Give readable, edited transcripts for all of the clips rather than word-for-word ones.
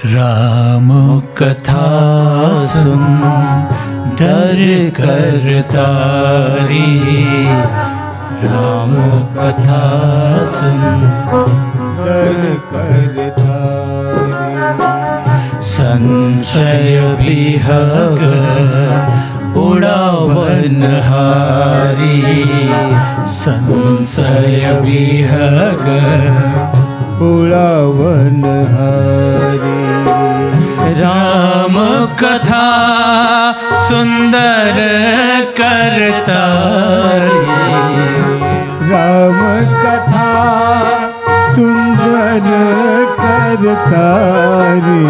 राम कथा सुंदर करतारी, राम कथा सुंदर करतारी। संशय विहग उड़ावनहारी, संशय विहग उड़ावनहारी। राम कथा सुंदर करतारी, राम कथा सुंदर करतारी।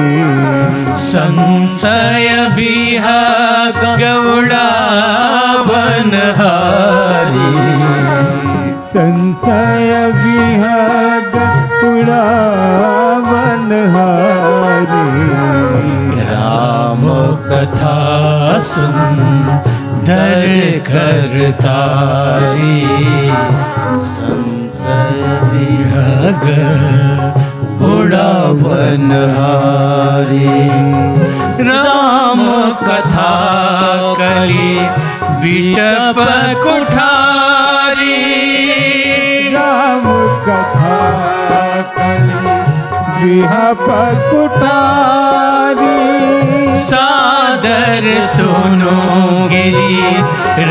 संशय विहग उड़ावनहारी, संशय विहग उड़ावनहारी। राम कथा सुंदर करतारी, संशय विहग उड़ावनहारी। राम कथा कली बिटप कुठारी, राम कथा कली बिटप कुठारी। सादर सुनो गिरी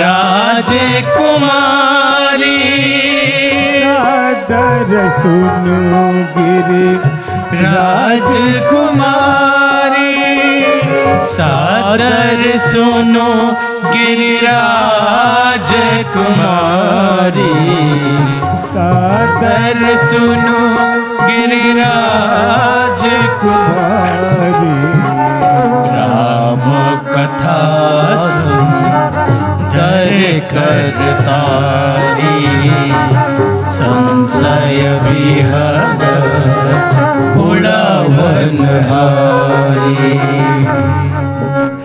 राजकुमारी, सादर सुनो गिरी राजकुमारी। सादर सुनो गिरिराज कुमारी, सादर सुनो गिरिराज कुमारी। राम कथा सुंदर करतारी, संशय विहग